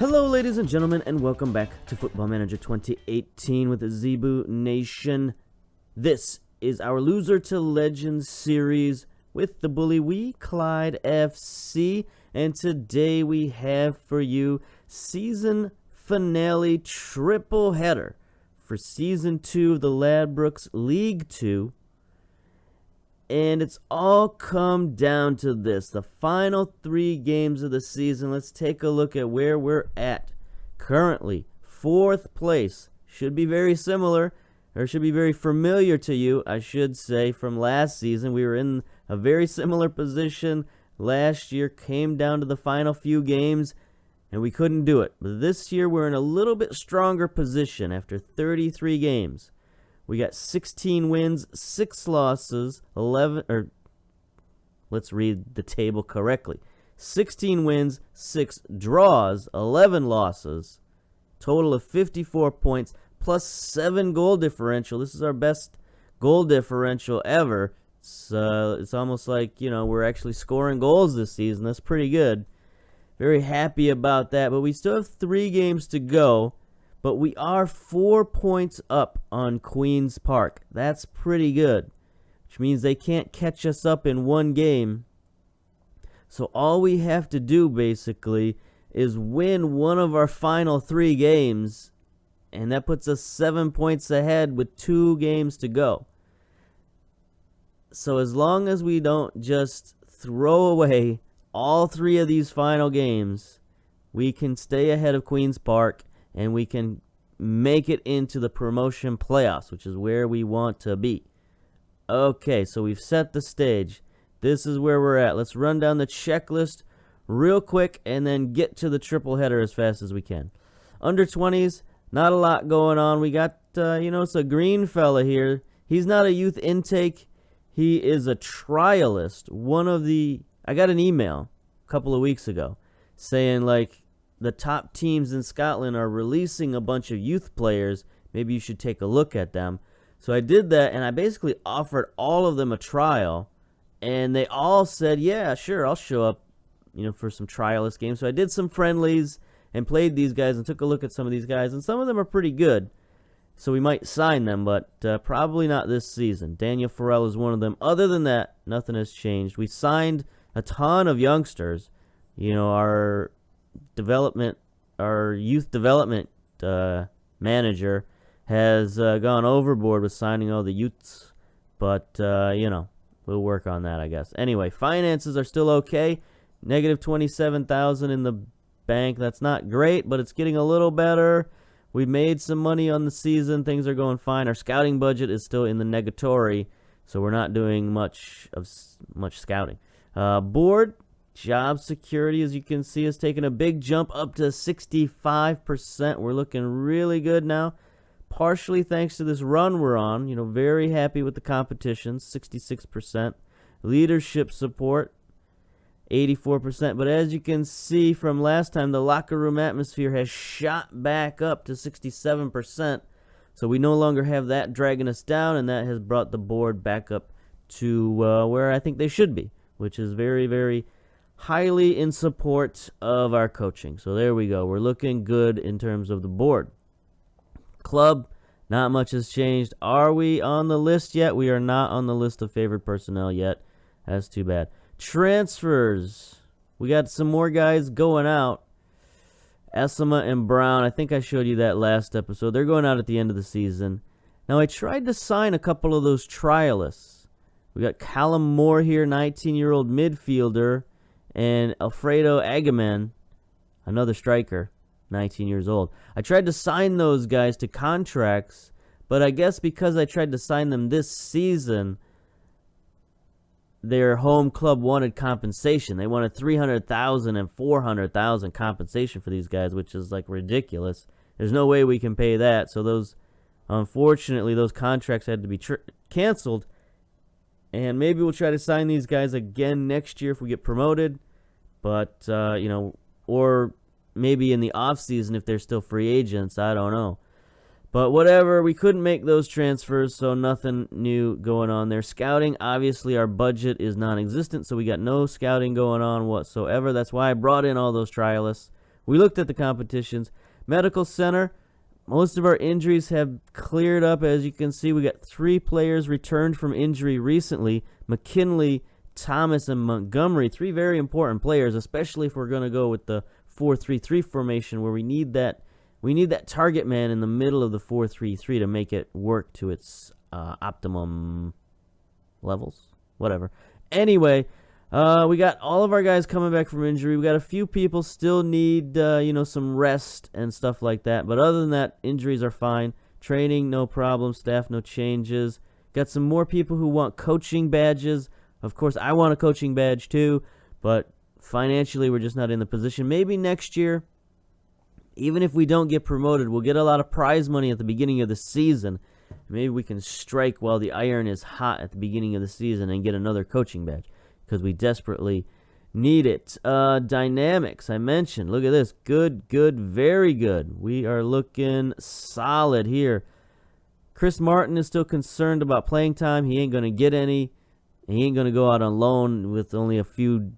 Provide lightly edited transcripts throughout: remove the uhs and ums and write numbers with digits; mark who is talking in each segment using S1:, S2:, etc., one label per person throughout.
S1: Hello, ladies and gentlemen, and welcome back to Football Manager 2018 with the Zebu Nation. This is our Loser to Legends series with the bully we, CLYDE FC, and today we have for you season finale triple header for Season 2 of the Ladbrokes League 2. And it's all come down to this, the final 3 games of the season. Let's take a look at where we're at. Currently, 4th place. Should be very similar, or should be very familiar to you, I should say, from last season. We were in a very similar position last year, came down to the final few games, and we couldn't do it. But this year, we're in a little bit stronger position after 33 games. We got 16 wins, 6 losses, 11, or let's read the table correctly. 16 wins, 6 draws, 11 losses, total of 54 points, plus 7 goal differential. This is our best goal differential ever. It's almost like, we're actually scoring goals this season. That's pretty good. Very happy about that, but we still have 3 games to go. But we are 4 points up on Queen's Park. That's pretty good, which means they can't catch us up in one game. So all we have to do, basically, is win one of our final 3 games, and that puts us 7 points ahead with 2 games to go. So as long as we don't just throw away all 3 of these final games, we can stay ahead of Queen's Park, and we can make it into the promotion playoffs, which is where we want to be. Okay, so we've set the stage. This is where we're at. Let's run down the checklist real quick and then get to the triple header as fast as we can. Under 20s, not a lot going on. We got, it's a green fella here. He's not a youth intake. He is a trialist. I got an email a couple of weeks ago saying, the top teams in Scotland are releasing a bunch of youth players. Maybe you should take a look at them. So I did that, and I basically offered all of them a trial, and they all said, yeah, sure, I'll show up, for some trialist games. So I did some friendlies and played these guys and took a look at some of these guys, and some of them are pretty good. So we might sign them, but probably not this season. Daniel Farrell is one of them. Other than that, nothing has changed. We signed a ton of youngsters. Our youth development manager has gone overboard with signing all the youths, but we'll work on that, I guess. Anyway, finances are still okay. Negative 27,000 in the bank. That's not great, but it's getting a little better. We made some money on the season. Things are going fine. Our scouting budget is still in the negatory, so we're not doing much scouting. Board. Job security, as you can see, has taken a big jump up to 65%. We're looking really good now, partially thanks to this run we're on. Very happy with the competition, 66%. Leadership support, 84%. But as you can see from last time, the locker room atmosphere has shot back up to 67%. So we no longer have that dragging us down, and that has brought the board back up to where I think they should be, which is very, very highly in support of our coaching. So there we go. We're looking good in terms of the board. Club, not much has changed. Are we on the list yet? We are not on the list of favored personnel yet. That's too bad. Transfers. We got some more guys going out. Essima and Brown. I think I showed you that last episode. They're going out at the end of the season. Now, I tried to sign a couple of those trialists. We got Callum Moore here, 19-year-old midfielder, and Alfredo Agaman, another striker, 19 years old. I tried to sign those guys to contracts, but I guess because I tried to sign them this season, their home club wanted compensation. They wanted $300,000 and $400,000 compensation for these guys, which is ridiculous. There's no way we can pay that. So unfortunately, those contracts had to be canceled. And maybe we'll try to sign these guys again next year if we get promoted. But, or maybe in the offseason if they're still free agents. I don't know. But whatever, we couldn't make those transfers, so nothing new going on there. Scouting, obviously our budget is non-existent, so we got no scouting going on whatsoever. That's why I brought in all those trialists. We looked at the competitions. Medical Center, most of our injuries have cleared up. As you can see, we got 3 players returned from injury recently. McKinley, Thomas, and Montgomery, 3 very important players, especially if we're going to go with the 4-3-3 formation where we need that target man in the middle of the 4-3-3 to make it work to its optimum levels. Whatever. Anyway, we got all of our guys coming back from injury. We got a few people still need some rest and stuff like that. But other than that, injuries are fine. Training, no problem. Staff, no changes. Got some more people who want coaching badges. Of course, I want a coaching badge too, but financially, we're just not in the position. Maybe next year, even if we don't get promoted, we'll get a lot of prize money at the beginning of the season. Maybe we can strike while the iron is hot at the beginning of the season and get another coaching badge because we desperately need it. Dynamics, I mentioned. Look at this. Good, very good. We are looking solid here. Chris Martin is still concerned about playing time. He ain't going to get any. He ain't going to go out on loan with only a few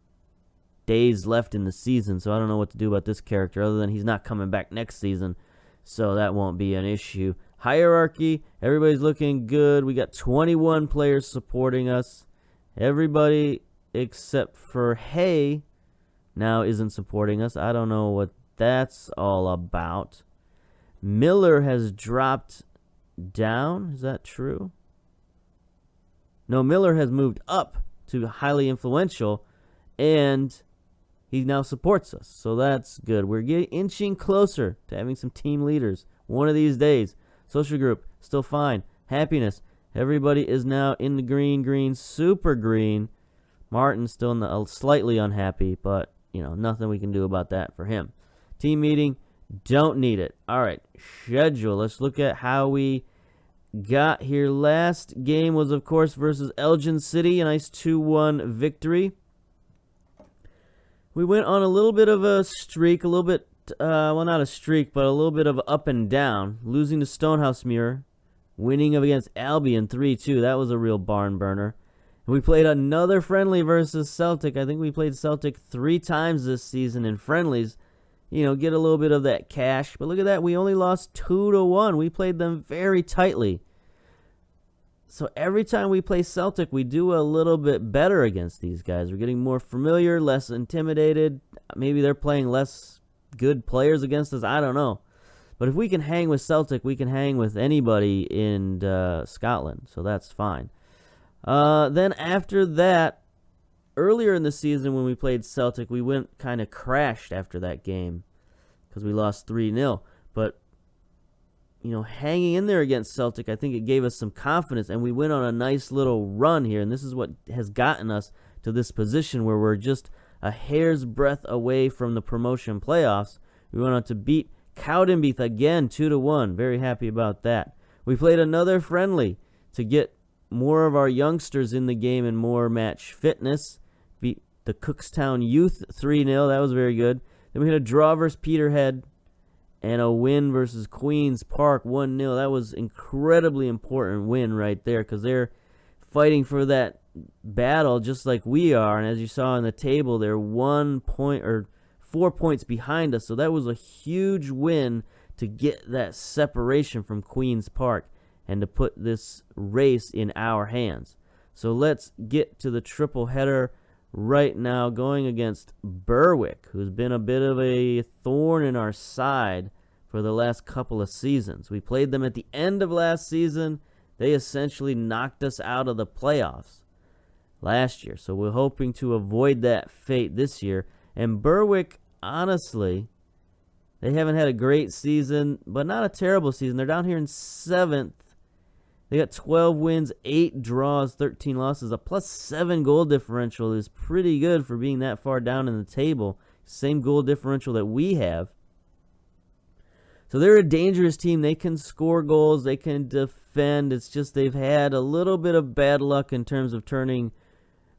S1: days left in the season, so I don't know what to do about this character other than he's not coming back next season, so that won't be an issue. Hierarchy, everybody's looking good. We got 21 players supporting us. Everybody except for Hay now isn't supporting us. I don't know what that's all about. Miller has dropped down. Is that true? No, Miller has moved up to highly influential, and he now supports us, so that's good. We're inching closer to having some team leaders one of these days. Social group, still fine. Happiness, everybody is now in the green, super green. Martin's still slightly unhappy, but, nothing we can do about that for him. Team meeting, don't need it. All right, schedule. Let's look at how we got here. Last game was, of course, versus Elgin City, a nice 2-1 victory. We went on a little bit of a streak, not a streak, but a little bit of up and down, losing to Stonehouse Muir, winning against Albion 3-2. That was a real barn burner. And we played another friendly versus Celtic. I think we played Celtic 3 times this season in friendlies. Get a little bit of that cash. But look at that. We only lost 2-1. We played them very tightly. So every time we play Celtic, we do a little bit better against these guys. We're getting more familiar, less intimidated. Maybe they're playing less good players against us. I don't know. But if we can hang with Celtic, we can hang with anybody in Scotland. So that's fine. Then after that, earlier in the season when we played Celtic, we went kind of crashed after that game because we lost 3-0. But hanging in there against Celtic, I think it gave us some confidence, and we went on a nice little run here, and this is what has gotten us to this position where we're just a hair's breadth away from the promotion playoffs. We went on to beat Cowdenbeath again, 2-1. Very happy about that. We played another friendly to get more of our youngsters in the game and more match fitness. Beat the Cookstown Youth 3-0. That was very good. Then we had a draw versus Peterhead and a win versus Queens Park 1-0. That was incredibly important win right there because they're fighting for that battle just like we are. And as you saw on the table, they're 1 point or 4 points behind us. So that was a huge win to get that separation from Queens Park and to put this race in our hands. So let's get to the triple header right now, going against Berwick, who's been a bit of a thorn in our side for the last couple of seasons. We played them at the end of last season. They essentially knocked us out of the playoffs last year. So we're hoping to avoid that fate this year. And Berwick, honestly, they haven't had a great season, but not a terrible season. They're down here in 7th. They got 12 wins, 8 draws, 13 losses. A +7 goal differential is pretty good for being that far down in the table. Same goal differential that we have. So they're a dangerous team. They can score goals. They can defend. It's just they've had a little bit of bad luck in terms of turning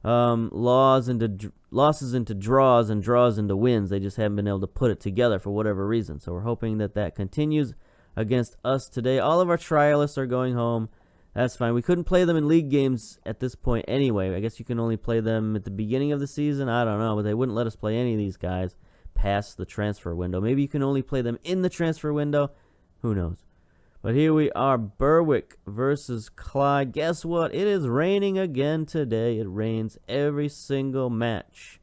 S1: losses into draws and draws into wins. They just haven't been able to put it together for whatever reason. So we're hoping that that continues against us today. All of our trialists are going home. That's fine. We couldn't play them in league games at this point anyway. I guess you can only play them at the beginning of the season. I don't know, but they wouldn't let us play any of these guys. past the transfer window. Maybe you can only play them in the transfer window. Who knows? But here we are, Berwick versus CLYDE. Guess what? It is raining again today. It rains every single match.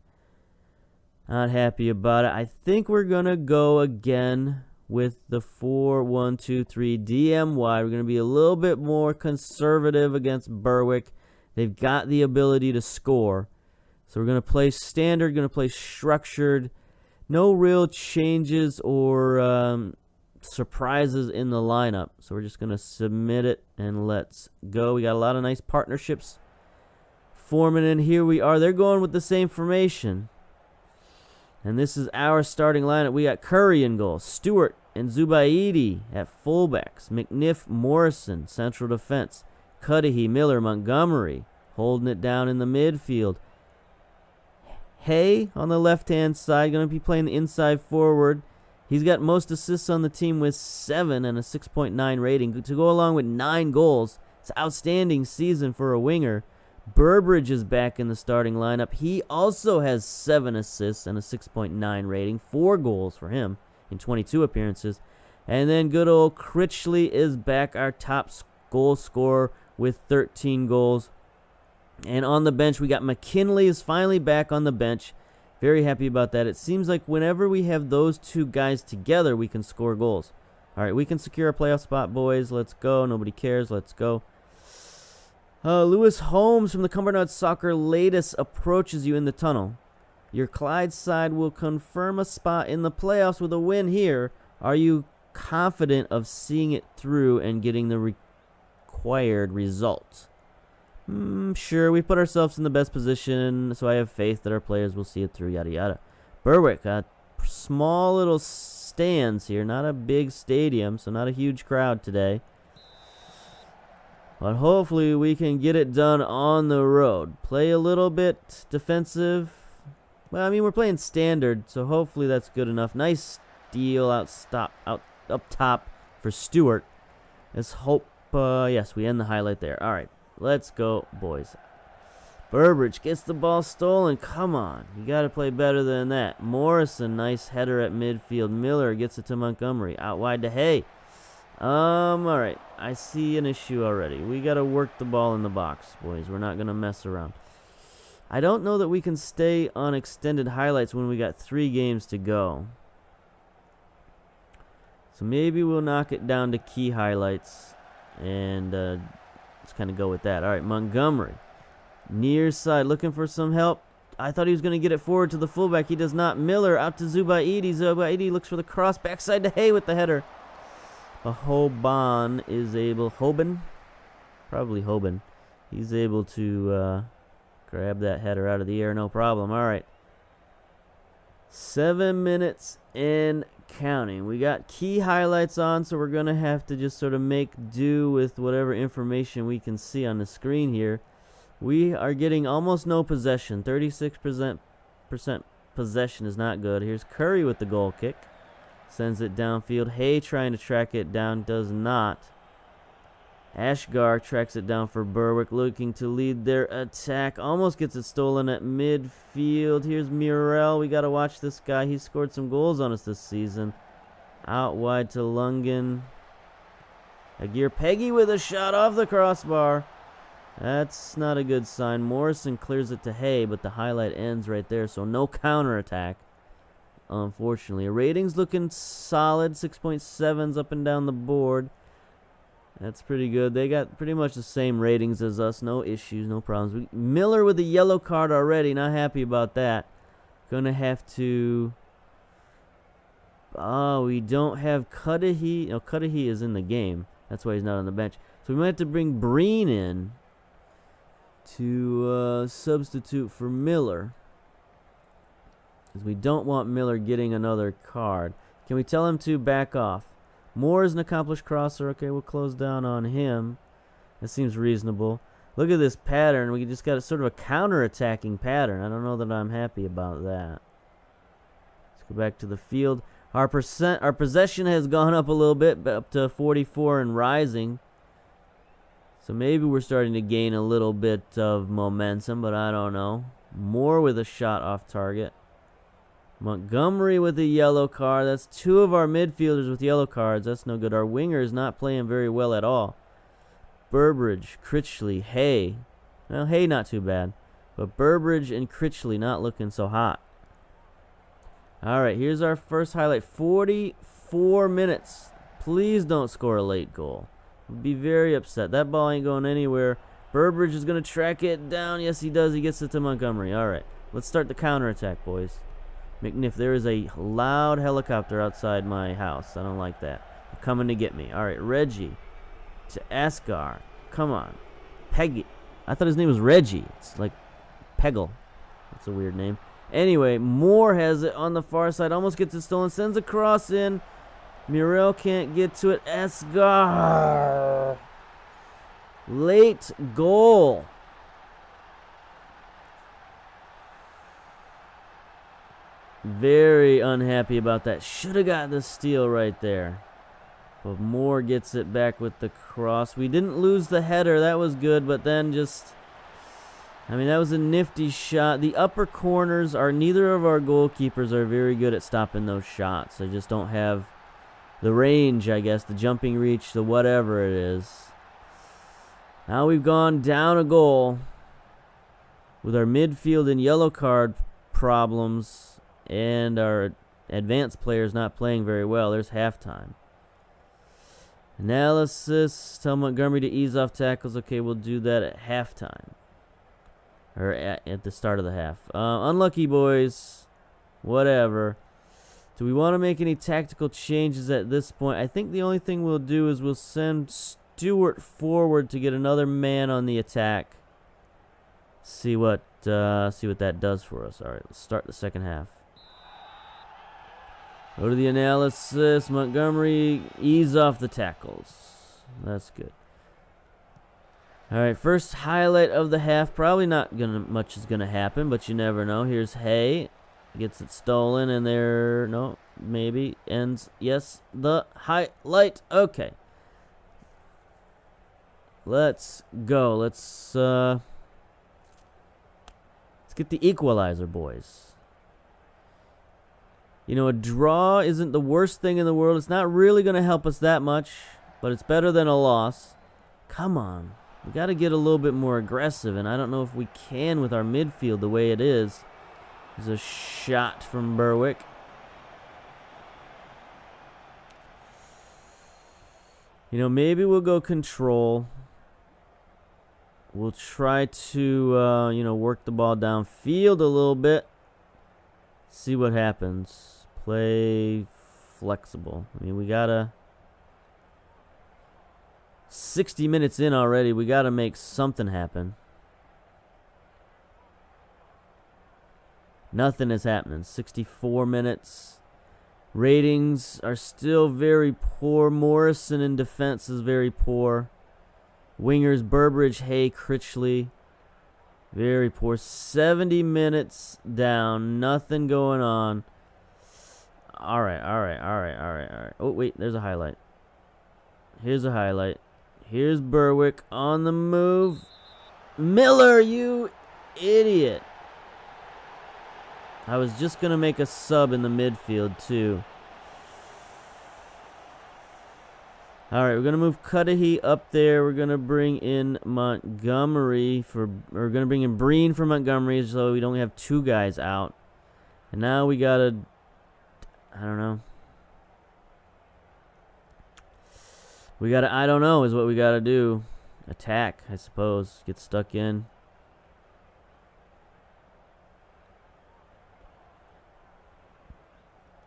S1: Not happy about it. I think we're going to go again with the 4-1-2-3 DMY. We're going to be a little bit more conservative against Berwick. They've got the ability to score. So we're going to play standard, going to play structured. No real changes or surprises in the lineup. So we're just going to submit it and let's go. We got a lot of nice partnerships forming in. Here we are. They're going with the same formation. And this is our starting lineup. We got Curry in goal, Stewart and Zubaidi at fullbacks, McNiff, Morrison, central defense, Cudahy, Miller, Montgomery holding it down in the midfield. Hay on the left-hand side, going to be playing the inside forward. He's got most assists on the team with 7 and a 6.9 rating. To go along with 9 goals, it's an outstanding season for a winger. Burbridge is back in the starting lineup. He also has 7 assists and a 6.9 rating. 4 goals for him in 22 appearances. And then good old Critchley is back, our top goal scorer with 13 goals. And on the bench, we got McKinley is finally back on the bench. Very happy about that. It seems like whenever we have those two guys together, we can score goals. All right, we can secure a playoff spot, boys. Let's go. Nobody cares. Let's go. Lewis Holmes from the Cumbernauld Soccer latest approaches you in the tunnel. Your CLYDE side will confirm a spot in the playoffs with a win here. Are you confident of seeing it through and getting the required result? Sure, we put ourselves in the best position, so I have faith that our players will see it through, yada yada. Berwick, small little stands here, not a big stadium, so not a huge crowd today. But hopefully we can get it done on the road. Play a little bit defensive. Well, I mean, we're playing standard, so hopefully that's good enough. Nice steal up top for Stewart. Let's hope, yes, we end the highlight there. All right, let's go, boys. Burbridge gets the ball stolen. Come on, you got to play better than that. Morrison, nice header at midfield. Miller gets it to Montgomery. Out wide to Hay. All right. I see an issue already. We got to work the ball in the box, boys. We're not going to mess around. I don't know that we can stay on extended highlights when we got 3 games to go. So maybe we'll knock it down to key highlights and let's kind of go with that. All right, Montgomery. Near side, looking for some help. I thought he was going to get it forward to the fullback. He does not. Miller out to Zubaidi. Zubaidi looks for the cross. Backside to Hay with the header. Hoban is able, probably Hoban. He's able to grab that header out of the air, no problem. All right. 7 minutes and counting. We got key highlights on, so we're going to have to just sort of make do with whatever information we can see on the screen here. We are getting almost no possession. 36% possession is not good. Here's Curry with the goal kick. Sends it downfield. Hay trying to track it down. Does not. Ashgar tracks it down for Berwick. Looking to lead their attack. Almost gets it stolen at midfield. Here's Murrell. We got to watch this guy. He scored some goals on us this season. Out wide to Lungen. Agir Peggy with a shot off the crossbar. That's not a good sign. Morrison clears it to Hay, but the highlight ends right there. So no counterattack. Unfortunately, a rating's looking solid. 6.7s up and down the board. That's pretty good. They got pretty much the same ratings as us. No issues, no problems. Miller with a yellow card already. Not happy about that. Gonna have to. Oh, we don't have Cudahy. No, Cudahy is in the game. That's why he's not on the bench. So we might have to bring Breen in to substitute for Miller. Because we don't want Miller getting another card. Can we tell him to back off? Moore is an accomplished crosser. Okay, we'll close down on him. That seems reasonable. Look at this pattern. We just got a sort of a counter-attacking pattern. I don't know that I'm happy about that. Let's go back to the field. Our possession has gone up a little bit, up to 44 and rising. So maybe we're starting to gain a little bit of momentum, but I don't know. Moore with a shot off target. Montgomery with a yellow card. That's 2 of our midfielders with yellow cards. That's no good. Our winger is not playing very well at all. Burbridge, Critchley, Hay. Well, Hay not too bad. But Burbridge and Critchley not looking so hot. All right, here's our first highlight. 44 minutes. Please don't score a late goal. I'd be very upset. That ball ain't going anywhere. Burbridge is going to track it down. Yes, he does. He gets it to Montgomery. All right, let's start the counterattack, boys. McNiff, there is a loud helicopter outside my house. I don't like that. They're coming to get me. All right, Reggie to Asgar. Come on. Peggy. I thought his name was Reggie. It's like Peggle. That's a weird name. Anyway, Moore has it on the far side. Almost gets it stolen. Sends a cross in. Muriel can't get to it. Asgar. Late goal. Very unhappy about that. Should have got the steal right there. But Moore gets it back with the cross. We didn't lose the header. That was good. But then just... I mean, that was a nifty shot. The upper corners are... Neither of our goalkeepers are very good at stopping those shots. They just don't have the range, I guess. The jumping reach, the whatever it is. Now we've gone down a goal. With our midfield and yellow card problems... And our advanced players not playing very well. There's halftime. Analysis. Tell Montgomery to ease off tackles. Okay, we'll do that at halftime. Or at the start of the half. Unlucky, boys. Whatever. Do we want to make any tactical changes at this point? I think the only thing we'll do is we'll send Stewart forward to get another man on the attack. See what that does for us. All right, let's start the second half. Go to the analysis. Montgomery, ease off the tackles. That's good. All right, first highlight of the half. Probably not much is gonna happen, but you never know. Here's Hay, gets it stolen, and there, no, maybe ends. Yes, the highlight. Okay, let's go. Let's get the equalizer, boys. You know, a draw isn't the worst thing in the world. It's not really going to help us that much, but it's better than a loss. Come on. We got to get a little bit more aggressive, and I don't know if we can with our midfield the way it is. There's a shot from Berwick. You know, maybe we'll go control. We'll try to, work the ball downfield a little bit. See what happens. Play flexible. I mean, we gotta... 60 minutes in already. We gotta make something happen. Nothing is happening. 64 minutes. Ratings are still very poor. Morrison in defense is very poor. Wingers, Burbridge, Hay, Critchley. Very poor. 70 minutes down. Nothing going on. All right. Oh, wait. There's a highlight. Here's a highlight. Here's Berwick on the move. Miller, you idiot. I was just going to make a sub in the midfield, too. All right, we're going to move Cudahy up there. We're going to bring in Montgomery we're going to bring in Breen for Montgomery so we don't have 2 guys out. And now we got to, I don't know. I don't know is what we got to do. Attack, I suppose. Get stuck in.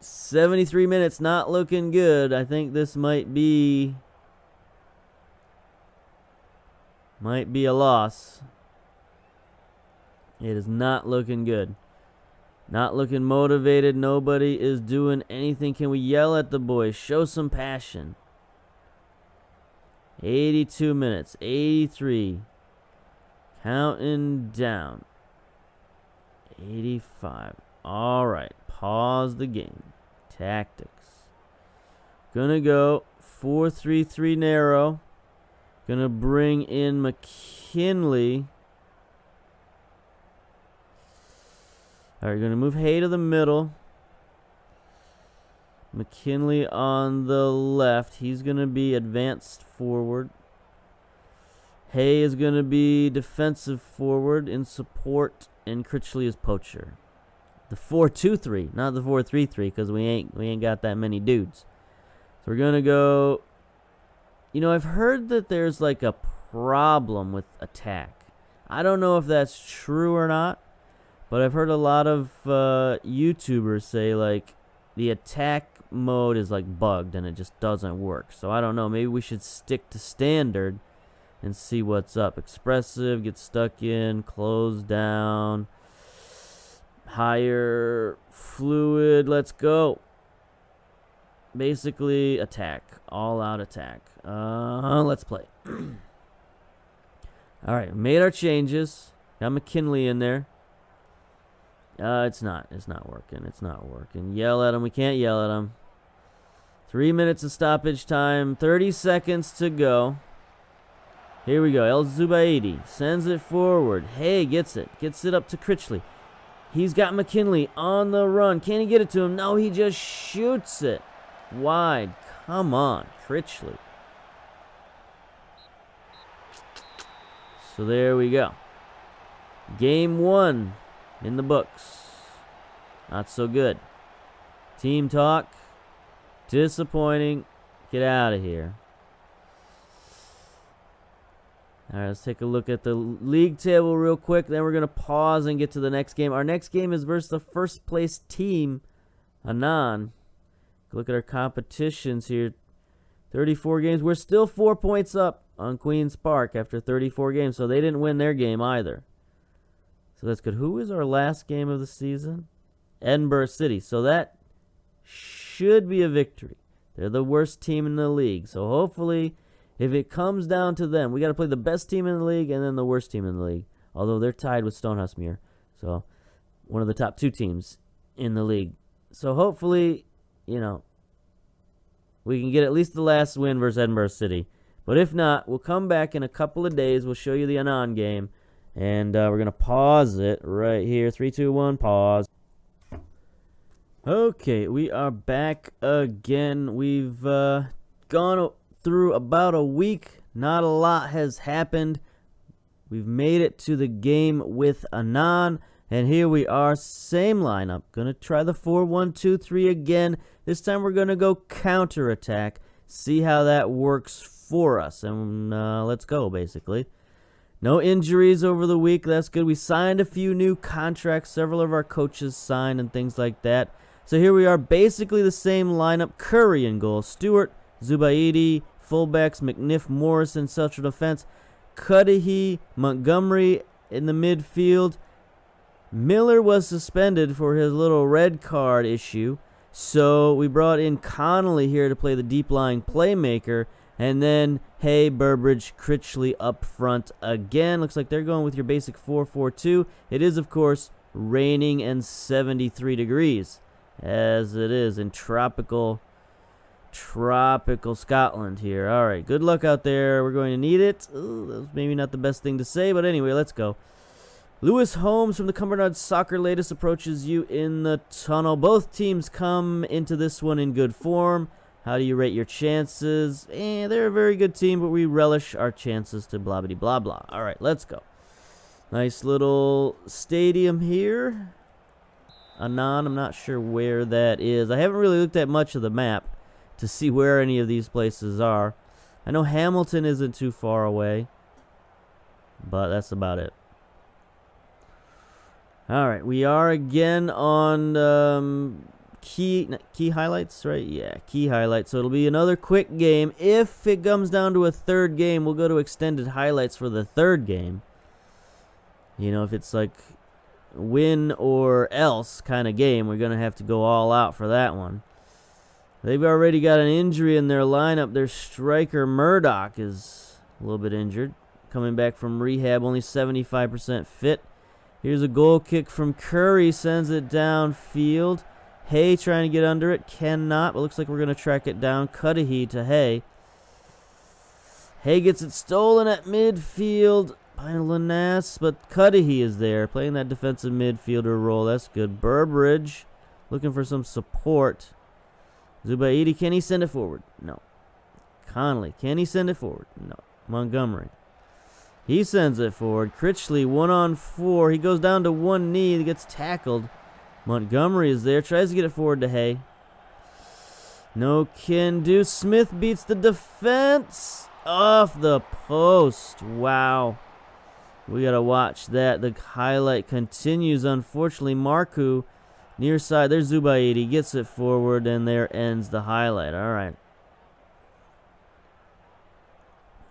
S1: "73 minutes, not looking good. I think this might be a loss. It is not looking good. Not looking motivated. Nobody is doing anything. Can we yell at the boys? Show some passion. 82 minutes. 83. Counting down. 85. All right. Pause the game. Tactics. Gonna go 4-3-3 narrow. Gonna bring in McKinley. All right, gonna move Hay to the middle. McKinley on the left. He's going to be advanced forward. Hay is going to be defensive forward in support, and Critchley is poacher. The 4-2-3, not the 4-3-3, because we ain't got that many dudes. So we're going to go. You know, I've heard that there's like a problem with attack. I don't know if that's true or not, but I've heard a lot of YouTubers say like the attack mode is like bugged and it just doesn't work. So I don't know. Maybe we should stick to standard and see what's up. Expressive, get stuck in, close down, higher, fluid, let's go. Basically, attack. All out attack. Let's play. Alright, made our changes. Got McKinley in there. It's not working. It's not working. Yell at him. We can't yell at him. 3 minutes of stoppage time. 30 seconds to go. Here we go. El Zubaidi sends it forward. Hay gets it. Gets it up to Critchley. He's got McKinley on the run. Can he get it to him? No, he just shoots it wide. Come on, Critchley. So there we go. Game 1 in the books. Not so good. Team talk. Disappointing. Get out of here. All right, let's take a look at the league table real quick. Then we're going to pause and get to the next game. Our next game is versus the first place team, ANNAN. Look at our competitions here. 34 games. We're still 4 points up on Queen's Park after 34 games, so they didn't win their game either. So that's good. Who is our last game of the season? Edinburgh City. So that should be a victory. They're the worst team in the league. So hopefully, if it comes down to them, we got to play the best team in the league and then the worst team in the league. Although they're tied with Stonehousemuir. So one of the top 2 teams in the league. So hopefully, you know, we can get at least the last win versus Edinburgh City. But if not, we'll come back in a couple of days. We'll show you the ANNAN game. And we're going to pause it right here. 3, 2, 1, pause. Okay, we are back again. We've gone through about a week. Not a lot has happened. We've made it to the game with ANNAN. And here we are, same lineup. Going to try the 4-1-2-3 again. This time we're going to go counterattack. See how that works for us. And let's go, basically. No injuries over the week. That's good. We signed a few new contracts. Several of our coaches signed and things like that. So here we are, basically the same lineup. Curry in goal. Stewart, Zubaidi, fullbacks, McNiff, Morris in central defense. Cudahy, Montgomery in the midfield. Miller was suspended for his little red card issue. So we brought in Connolly here to play the deep-lying playmaker. And then, Hay, Burbridge, Critchley up front again. Looks like they're going with your basic 4-4-2. It is, of course, raining and 73 degrees, as it is in tropical Scotland here. All right, good luck out there. We're going to need it. Ooh, that was maybe not the best thing to say, but anyway, let's go. Lewis Holmes from the Cumbernauld Soccer latest approaches you in the tunnel. Both teams come into this one in good form. How do you rate your chances? They're a very good team, but we relish our chances to blah, blah, blah, blah. All right, let's go. Nice little stadium here. ANNAN, I'm not sure where that is. I haven't really looked at much of the map to see where any of these places are. I know Hamilton isn't too far away, but that's about it. All right, we are again on key highlights, right? Yeah, key highlights. So it'll be another quick game. If it comes down to a third game, we'll go to extended highlights for the third game. You know, if it's like win or else kind of game, we're going to have to go all out for that one. They've already got an injury in their lineup. Their striker, Murdoch, is a little bit injured. Coming back from rehab, only 75% fit. Here's a goal kick from Curry, sends it downfield. Hay trying to get under it, cannot, but looks like we're going to track it down. Cudahy to Hay. Hay gets it stolen at midfield by Lanas, but Cudahy is there, playing that defensive midfielder role. That's good. Burbridge looking for some support. Zubaidi, can he send it forward? No. Connolly, can he send it forward? No. Montgomery. He sends it forward. Critchley, 1-on-4. He goes down to one knee. He gets tackled. Montgomery is there. Tries to get it forward to Hay. No can do. Smith beats the defense. Off the post. Wow. We got to watch that. The highlight continues. Unfortunately, Marku, near side. There's Zubaidi. Gets it forward, and there ends the highlight. All right.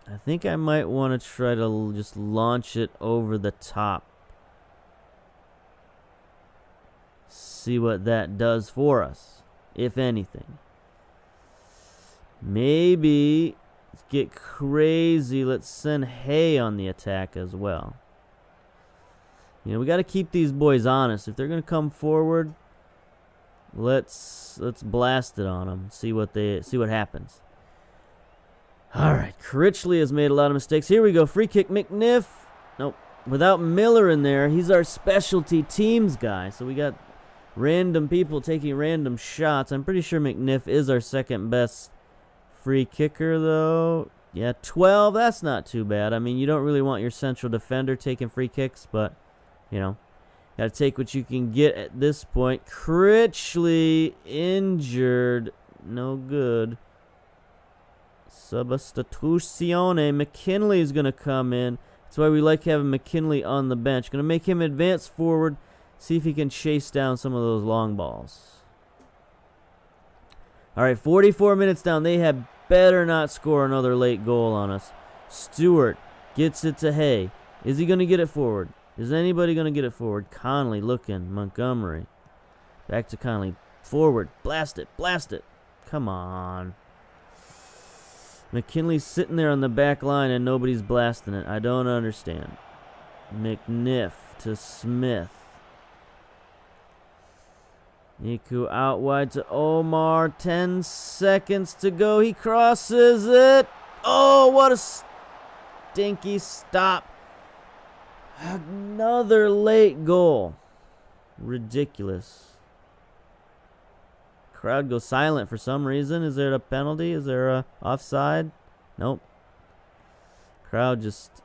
S1: I think I might want to try to just launch it over the top. See what that does for us, if anything. Maybe let's get crazy. Let's send Hay on the attack as well. You know, we got to keep these boys honest. If they're going to come forward, let's blast it on them. See what happens. All right, Critchley has made a lot of mistakes. Here we go. Free kick, McNiff. Nope. Without Miller in there, he's our specialty teams guy. So we got random people taking random shots. I'm pretty sure McNiff is our second best free kicker, though. Yeah, 12. That's not too bad. I mean, you don't really want your central defender taking free kicks, but, you know, got to take what you can get at this point. Critchley injured. No good. Substituzione. McKinley is going to come in. That's why we like having McKinley on the bench. Going to make him advance forward. See if he can chase down some of those long balls. All right, 44 minutes down. They had better not score another late goal on us. Stewart gets it to Hay. Is he going to get it forward? Is anybody going to get it forward? Conley looking. Montgomery. Back to Conley. Forward. Blast it. Blast it. Come on. McKinley's sitting there on the back line and nobody's blasting it. I don't understand. McNiff to Smith. Niku out wide to Omar. 10 seconds to go. He crosses it. Oh, what a stinky stop. Another late goal. Ridiculous. Crowd goes silent for some reason. Is there a penalty? Is there a offside? Nope. Crowd just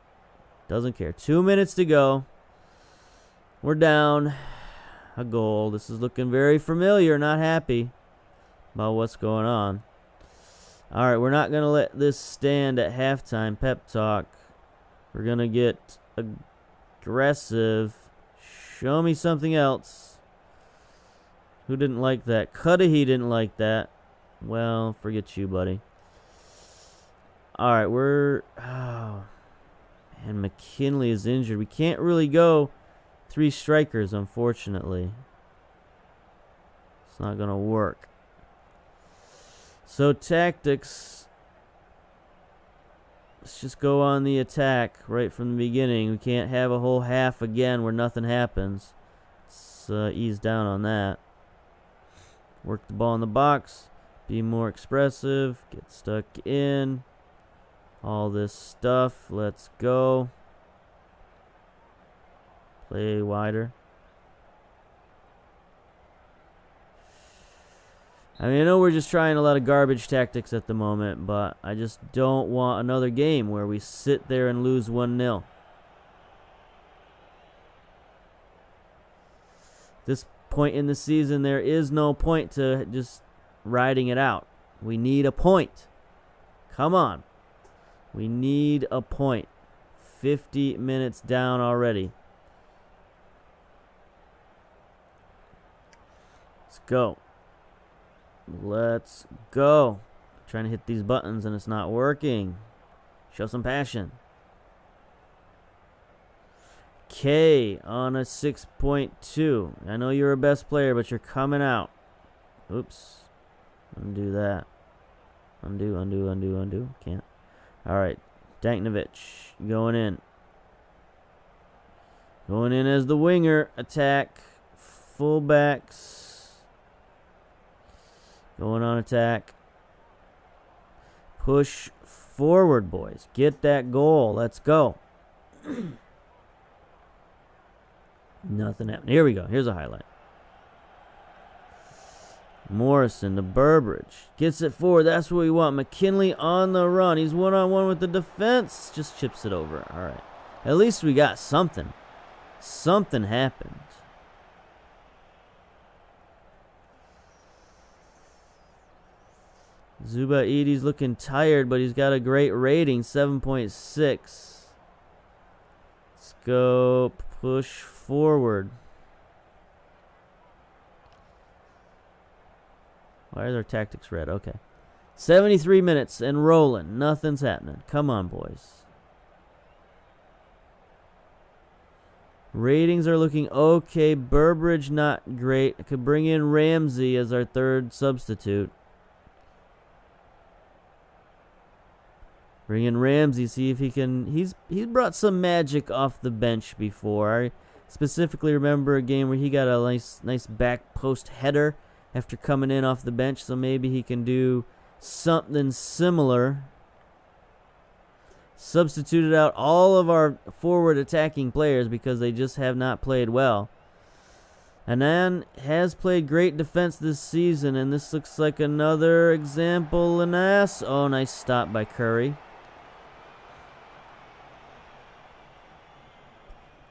S1: doesn't care. 2 minutes to go. We're down a goal. This is looking very familiar. Not happy about what's going on. All right, we're not going to let this stand at halftime. Pep talk. We're going to get aggressive. Show me something else. Who didn't like that? Cudahy didn't like that. Well, forget you, buddy. All right, oh, man, McKinley is injured. We can't really go 3 strikers, unfortunately. It's not going to work. So, tactics. Let's just go on the attack right from the beginning. We can't have a whole half again where nothing happens. Let's ease down on that. Work the ball in the box. Be more expressive. Get stuck in. All this stuff. Let's go. Play wider. I mean, I know we're just trying a lot of garbage tactics at the moment, but I just don't want another game where we sit there and lose 1-0. This point in the season, there is no point to just riding it out. We need a point. Come on. We need a point. 50 minutes down already. Let's go. Let's go. I'm trying to hit these buttons and it's not working. Show some passion. K on a 6.2. I know you're a best player, but you're coming out. Oops. Undo that. Undo. Can't. All right. Danknovich going in. Going in as the winger. Attack. Fullbacks. Going on attack. Push forward, boys. Get that goal. Let's go. Nothing happened. Here we go. Here's a highlight. Morrison to Burbridge. Gets it forward. That's what we want. McKinley on the run. He's one-on-one with the defense. Just chips it over. All right. At least we got something. Something happened. Zuba Edi's looking tired, but he's got a great rating, 7.6. Let's go push forward. Why are their tactics red? Okay. 73 minutes and rolling. Nothing's happening. Come on, boys. Ratings are looking okay. Burbridge not great. I could bring in Ramsey as our third substitute. Bring in Ramsey, see if he can. He's brought some magic off the bench before. I specifically remember a game where he got a nice back post header after coming in off the bench, so maybe he can do something similar. Substituted out all of our forward attacking players because they just have not played well. ANNAN has played great defense this season, and this looks like another example. Lanas. Oh, nice stop by Curry.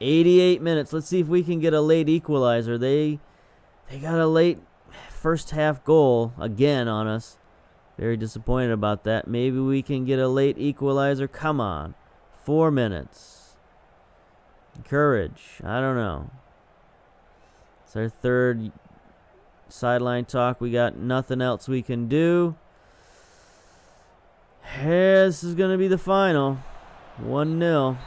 S1: 88 minutes. Let's see if we can get a late equalizer. They got a late first half goal again on us. Very disappointed about that. Maybe we can get a late equalizer. Come on. 4 minutes. Courage. I don't know. It's our third sideline talk. We got nothing else we can do. Hey, this is going to be the final. 1-0.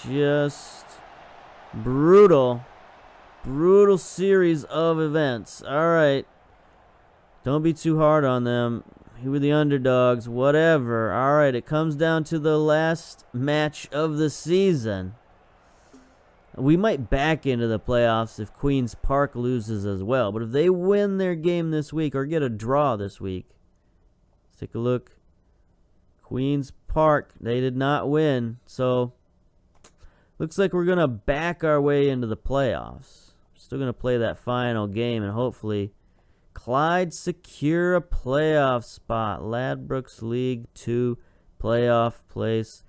S1: Just brutal series of events. All right, don't be too hard on them. Who were the underdogs? Whatever. All right, it comes down to the last match of the season. We might back into the playoffs if Queen's Park loses as well, but if they win their game this week or get a draw this week, let's take a look. Queen's Park, they did not win, so looks like we're going to back our way into the playoffs. Still going to play that final game, and hopefully CLYDE secure a playoff spot. Ladbrokes League 2 playoff place.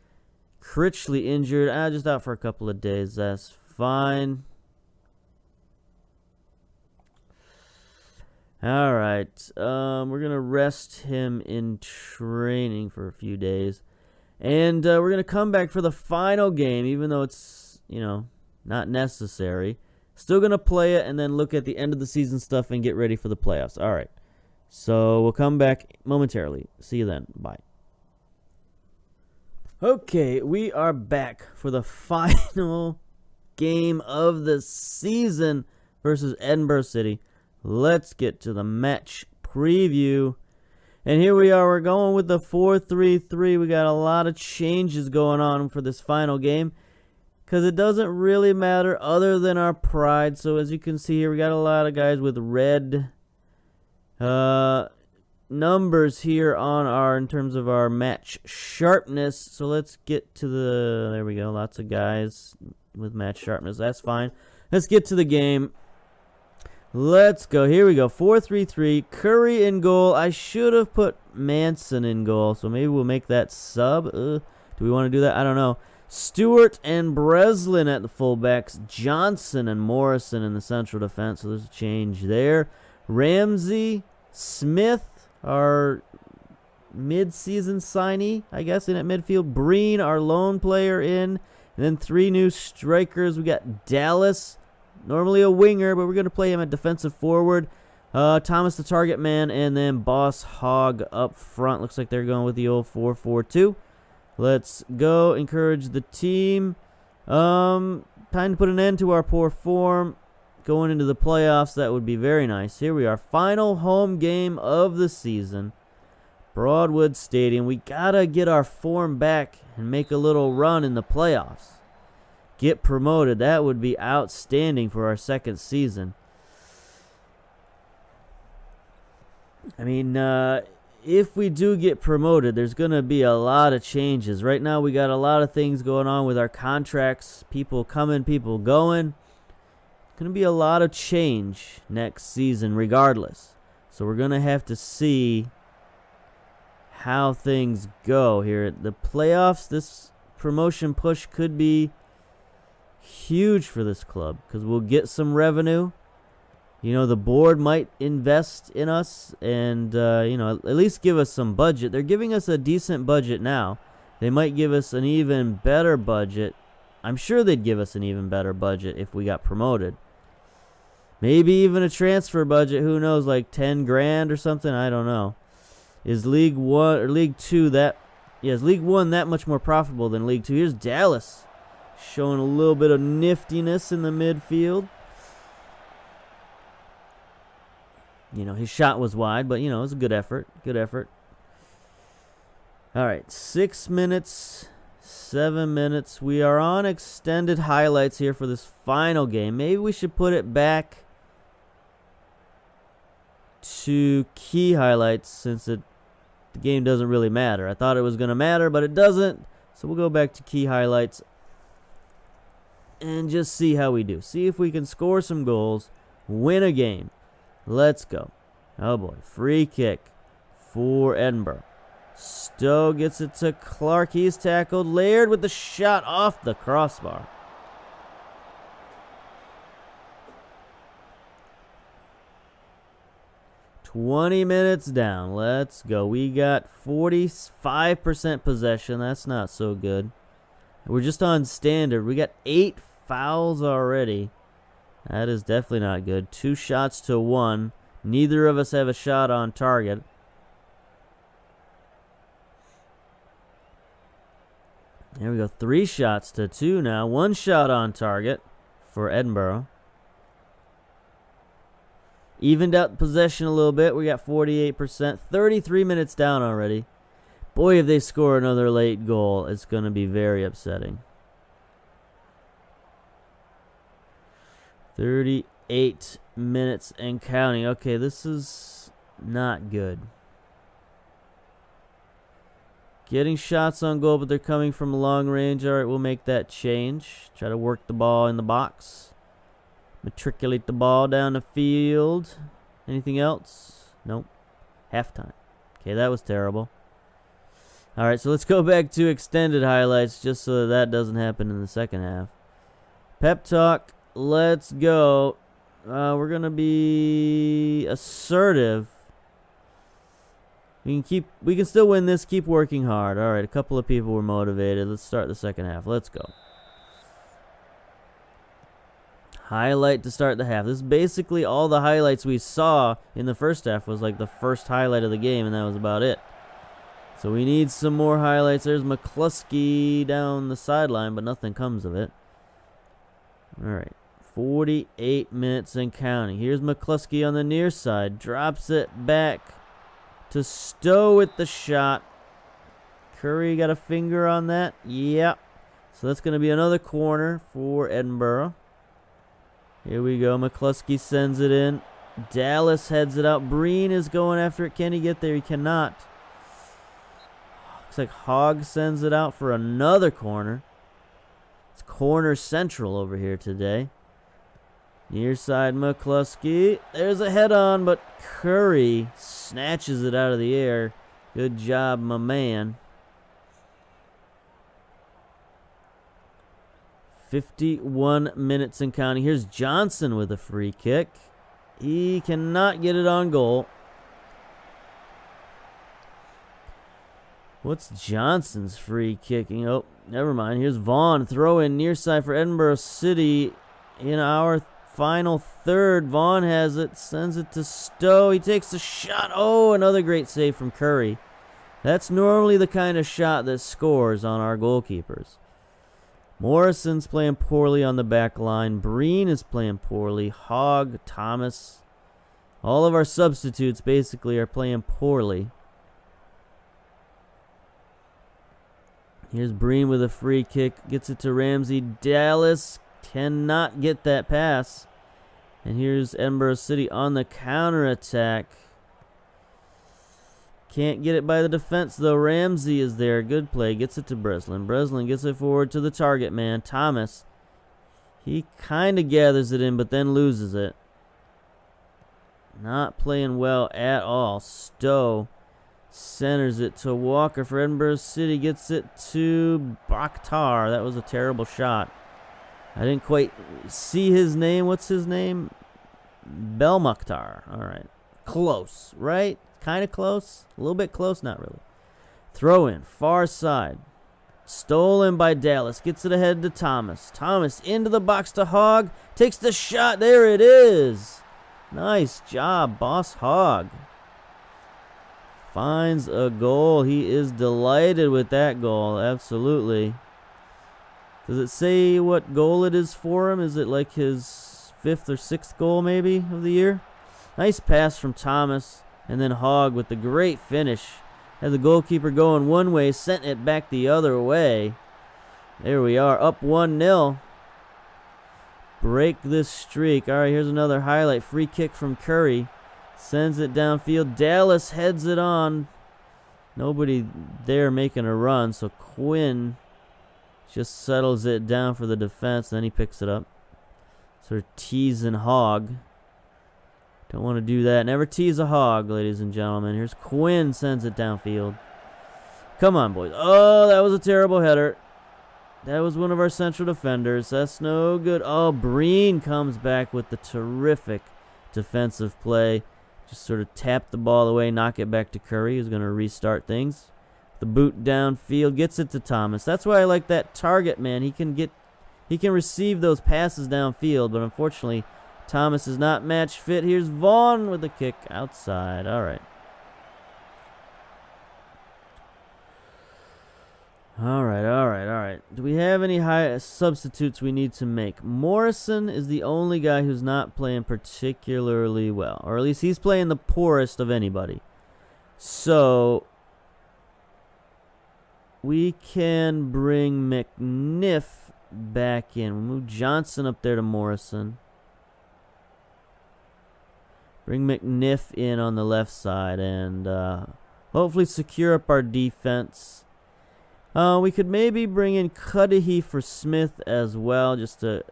S1: Critchley injured. Just out for a couple of days. That's fine. All right. We're going to rest him in training for a few days. And we're going to come back for the final game, even though it's, not necessary. Still going to play it and then look at the end of the season stuff and get ready for the playoffs. All right. So we'll come back momentarily. See you then. Bye. Okay, we are back for the final game of the season versus Edinburgh City. Let's get to the match preview. And here we are. We're going with the 4-3-3. We got a lot of changes going on for this final game because it doesn't really matter other than our pride. So as you can see here, we got a lot of guys with red numbers here on in terms of our match sharpness. So let's get to there we go. Lots of guys with match sharpness. That's fine. Let's get to the game. Let's go. Here we go. 4-3-3. Curry in goal. I should have put Manson in goal, so maybe we'll make that sub. Do we want to do that? I don't know. Stewart and Breslin at the fullbacks. Johnson and Morrison in the central defense, so there's a change there. Ramsey, Smith, our mid-season signee, I guess, in at midfield. Breen, our lone player in. And then 3 new strikers. We got Dallas, normally a winger, but we're going to play him at defensive forward. Thomas the target man, and then Boss Hogg up front. Looks like they're going with the old 4-4-2. Let's go. Encourage the team. Time to put an end to our poor form. Going into the playoffs, that would be very nice. Here we are. Final home game of the season. Broadwood Stadium. We got to get our form back and make a little run in the playoffs. Get promoted. That would be outstanding for our second season. I mean, if we do get promoted, there's going to be a lot of changes. Right now, we got a lot of things going on with our contracts. People coming, people going. going to be a lot of change next season regardless. So we're going to have to see how things go here. The playoffs, this promotion push could be huge for this club because we'll get some revenue. You know, the board might invest in us and, you know, at least give us some budget. They're giving us a decent budget now. They might give us an even better budget. I'm sure they'd give us an even better budget if we got promoted. Maybe even a transfer budget. Who knows, like 10 grand or something? I don't know. Is League 1 or League 2 that... Yeah, is League 1 that much more profitable than League 2? Here's Dallas showing a little bit of niftiness in the midfield. You know, his shot was wide, but, you know, it was a good effort. Good effort. All right, 6 minutes, 7 minutes. We are on extended highlights here for this final game. Maybe we should put it back to key highlights since the game doesn't really matter. I thought it was going to matter, but it doesn't. So we'll go back to key highlights and just see how we do. See if we can score some goals, win a game. Let's go. Oh, boy. Free kick for Edinburgh. Stowe gets it to Clark. He's tackled. Laird with the shot off the crossbar. "20 minutes down. Let's go. We got 45% possession. That's not so good. We're just on standard. We got 8 fouls already. That is definitely not good. 2 shots to 1. Neither of us have a shot on target. There we go. 3 shots to 2 now. 1 shot on target for Edinburgh. Evened out possession a little bit. We got 48%. 33 minutes down already. Boy, if they score another late goal, it's going to be very upsetting. 38 minutes and counting. Okay, this is not good. Getting shots on goal, but they're coming from long range. All right, we'll make that change. Try to work the ball in the box. Matriculate the ball down the field. Anything else? Nope. Halftime. Okay, that was terrible. All right, so let's go back to extended highlights just so that doesn't happen in the second half. Pep talk. Let's go. We're going to be assertive. We can still win this. Keep working hard. All right, a couple of people were motivated. Let's start the second half. Let's go. Highlight to start the half. This is basically all the highlights we saw in the first half was like the first highlight of the game, and that was about it. So we need some more highlights. There's McCluskey down the sideline, but nothing comes of it. All right. 48 minutes and counting. Here's McCluskey on the near side. Drops it back to Stowe with the shot. Curry got a finger on that. Yep. So that's going to be another corner for Edinburgh. Here we go. McCluskey sends it in. Dallas heads it out. Breen is going after it. Can he get there? He cannot. Looks like Hogg sends it out for another corner. It's corner central over here today. Near side McCluskey. There's a head on, but Curry snatches it out of the air. Good job, my man. 51 minutes and counting. Here's Johnson with a free kick. He cannot get it on goal. What's Johnson's free kicking? Oh, never mind. Here's Vaughn. Throw in near side for Edinburgh City in our final third. Vaughn has it. Sends it to Stowe. He takes the shot. Oh, another great save from Curry. That's normally the kind of shot that scores on our goalkeepers. Morrison's playing poorly on the back line. Breen is playing poorly. Hogg, Thomas. All of our substitutes basically are playing poorly. Here's Breen with a free kick. Gets it to Ramsey. Dallas cannot get that pass. And here's Edinburgh City on the counterattack. Can't get it by the defense, though. Ramsey is there. Good play. Gets it to Breslin. Breslin gets it forward to the target man, Thomas. He kind of gathers it in, but then loses it. Not playing well at all. Stowe centers it to Walker for Edinburgh City. Gets it to Bakhtar. That was a terrible shot. I didn't quite see his name. What's his name? Belmokhtar. All right. Close, right? Kind of close. A little bit close. Not really. Throw in. Far side. Stolen by Dallas. Gets it ahead to Thomas. Thomas into the box to Hogg. Takes the shot. There it is. Nice job, Boss Hogg. Finds a goal. He is delighted with that goal. Absolutely. Does it say what goal it is for him? Is it like his 5th or 6th goal maybe of the year? Nice pass from Thomas. And then Hogg with the great finish. Had the goalkeeper going one way, sent it back the other way. There we are, up 1-0. Break this streak. All right, here's another highlight. Free kick from Curry. Sends it downfield. Dallas heads it on. Nobody there making a run, so Quinn just settles it down for the defense. Then he picks it up. Sort of teasing Hogg. Don't want to do that. Never tease a hog, ladies and gentlemen. Here's Quinn, sends it downfield. Come on, boys. Oh, that was a terrible header. That was one of our central defenders. That's no good. Oh, Breen comes back with the terrific defensive play. Just sort of tap the ball away, knock it back to Curry, who's going to restart things. The boot downfield, gets it to Thomas. That's why I like that target man. He can receive those passes downfield, but unfortunately Thomas is not match fit. Here's Vaughn with a kick outside. All right. All right. Do we have any high substitutes we need to make? Morrison is the only guy who's not playing particularly well, or at least he's playing the poorest of anybody. So we can bring McNiff back in. We'll move Johnson up there to Morrison. Bring McNiff in on the left side and hopefully secure up our defense. We could maybe bring in Cudahy for Smith as well, just to,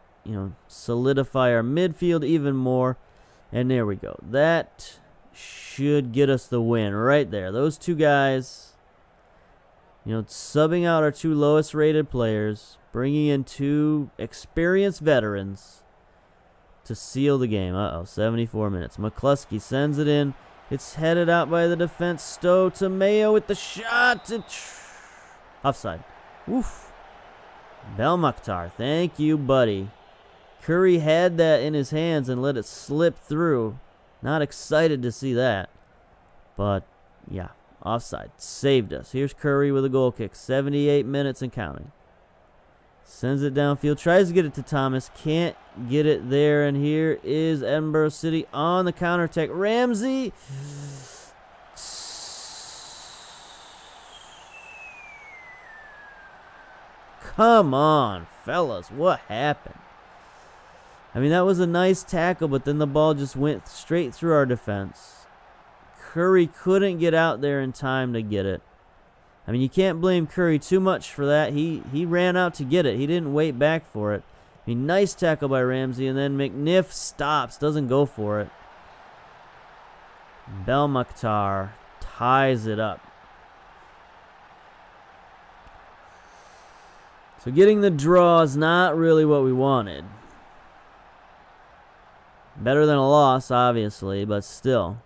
S1: solidify our midfield even more. And there we go. That should get us the win right there. Those two guys, subbing out our 2 lowest rated players, bringing in 2 experienced veterans to seal the game. 74 minutes. McCluskey sends it in. It's headed out by the defense. Stowe to Mayo with the shot. Offside. Woof. Belmokhtar. Thank you, buddy. Curry had that in his hands and let it slip through. Not excited to see that. But, yeah. Offside. Saved us. Here's Curry with a goal kick. 78 minutes and counting. Sends it downfield. Tries to get it to Thomas. Can't get it there. And here is Edinburgh City on the counterattack. Ramsey. Come on, fellas. What happened? I mean, that was a nice tackle, but then the ball just went straight through our defense. Curry couldn't get out there in time to get it. I mean, you can't blame Curry too much for that. He ran out to get it. He didn't wait back for it. I mean, nice tackle by Ramsey, and then McNiff stops, doesn't go for it. Belmokhtar ties it up. So getting the draw is not really what we wanted. Better than a loss, obviously, but still.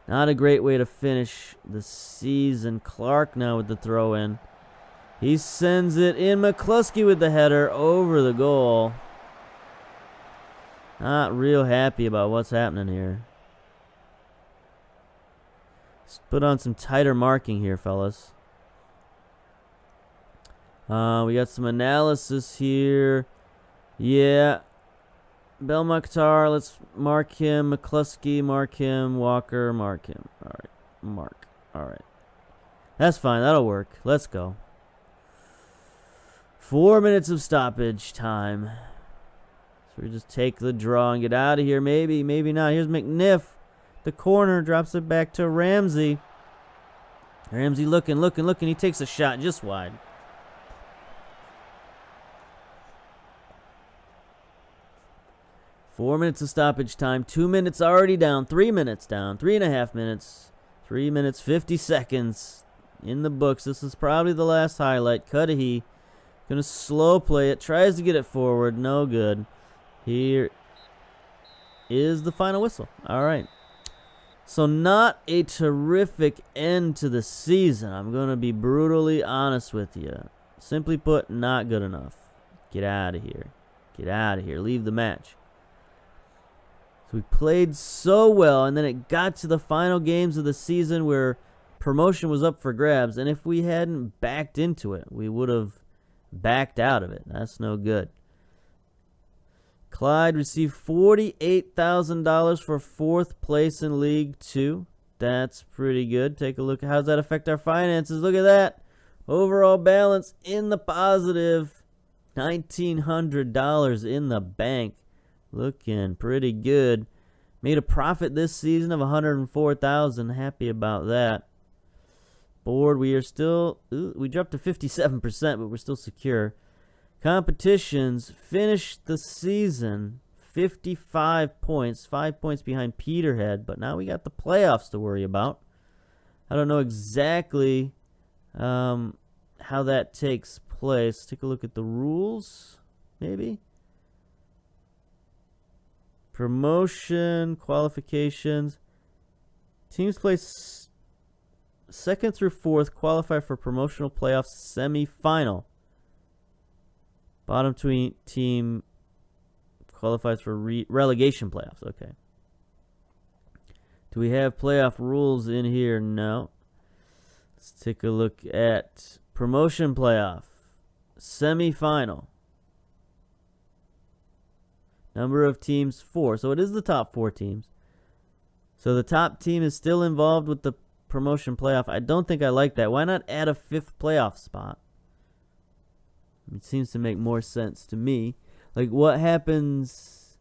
S1: Not a great way to finish the season. Clark now with the throw-in. He sends it in. McCluskey with the header over the goal. Not real happy about what's happening here. Let's put on some tighter marking here, fellas. We got some analysis here. Yeah. Belmokhtar, let's mark him. McCluskey, mark him. Walker, mark him. All right. Mark. All right. That's fine. That'll work. Let's go. 4 minutes of stoppage time. So we just take the draw and get out of here. Maybe, maybe not. Here's McNiff. The corner drops it back to Ramsey. Ramsey looking. He takes a shot just wide. 4 minutes of stoppage time. 2 minutes already down. 3 minutes down. 3.5 minutes. 3 minutes, 50 seconds in the books. This is probably the last highlight. Cudahy gonna slow play it. Tries to get it forward. No good. Here is the final whistle. All right. So not a terrific end to the season. I'm going to be brutally honest with you. Simply put, not good enough. Get out of here. Get out of here. Leave the match. So we played so well, and then it got to the final games of the season where promotion was up for grabs, and if we hadn't backed into it, we would have backed out of it. That's no good. Clyde received $48,000 for 4th place in League 2. That's pretty good. Take a look. How does that affect our finances? Look at that. Overall balance in the positive. $1,900 in the bank. Looking pretty good. Made a profit this season of $104,000. Happy about that. Board, we are still... we dropped to 57%, but we're still secure. Competitions finished the season 55 points, 5 points behind Peterhead, but now we got the playoffs to worry about. I don't know exactly how that takes place. Take a look at the rules, maybe. Promotion, qualifications. Teams place 2nd through 4th qualify for promotional playoffs semi-final. Bottom team qualifies for relegation playoffs. Okay. Do we have playoff rules in here? No. Let's take a look at promotion playoff. Semi-final. Number of teams, 4. So it is the top 4 teams. So the top team is still involved with the promotion playoff. I don't think I like that. Why not add a 5th playoff spot? It seems to make more sense to me. Like, what happens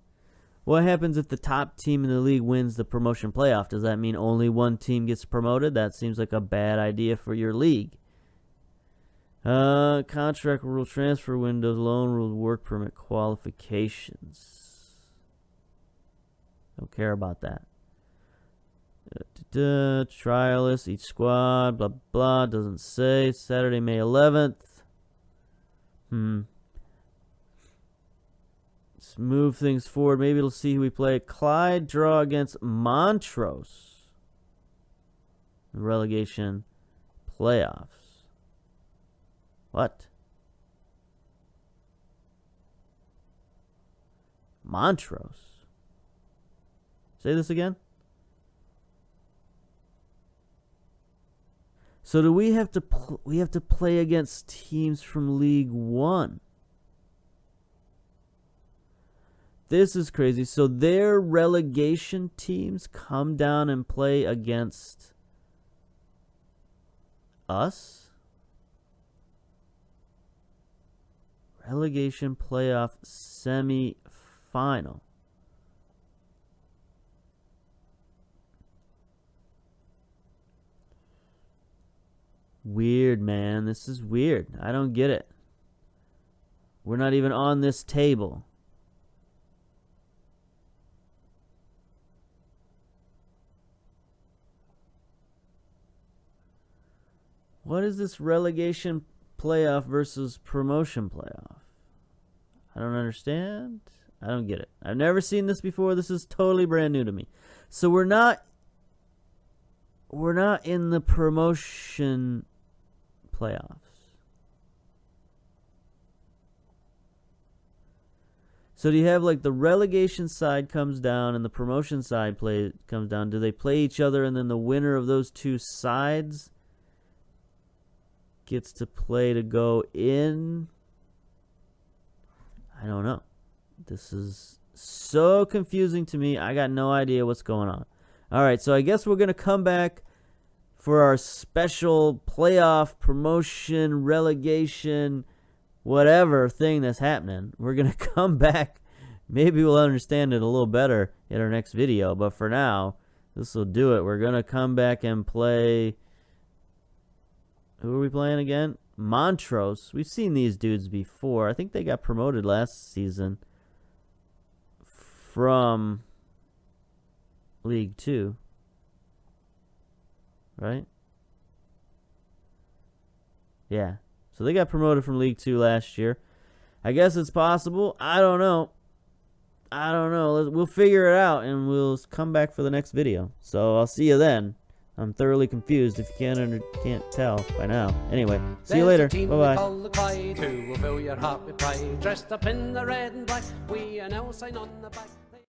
S1: if the top team in the league wins the promotion playoff? Does that mean only one team gets promoted? That seems like a bad idea for your league. Contract rule, transfer windows, loan rules, work permit, qualifications. Don't care about that. Trial list, each squad, blah, blah. Doesn't say. Saturday, May 11th. Let's move things forward. Maybe we'll see who we play. Clyde draw against Montrose. Relegation playoffs. What? Montrose. Say this again. So do we have to play against teams from League 1? This is crazy. So their relegation teams come down and play against us? Relegation playoff semi-final. Weird, man. This is weird. I don't get it. We're not even on this table. What is this relegation playoff versus promotion playoff? I don't understand. I don't get it. I've never seen this before. This is totally brand new to me. So we're not in the promotion playoffs. So do you have like the relegation side comes down and the promotion side comes down? Do they play each other and then the winner of those two sides gets to play to go in? I don't know. This is so confusing to me. I got no idea what's going on. All right, so I guess we're going to come back for our special playoff, promotion, relegation, whatever thing that's happening. We're going to come back. Maybe we'll understand it a little better in our next video. But for now, this will do it. We're going to come back and play... Who are we playing again? Montrose. We've seen these dudes before. I think they got promoted last season from League 2, right? Yeah. So they got promoted from League 2 last year. I guess it's possible. I don't know. We'll figure it out, and we'll come back for the next video. So I'll see you then. I'm thoroughly confused if you can't tell by now. Anyway, see you later. Bye-bye.
S2: Called the CLYDE, who will fill your heart with pride. Dressed up in the red and black, we are now sign on the back.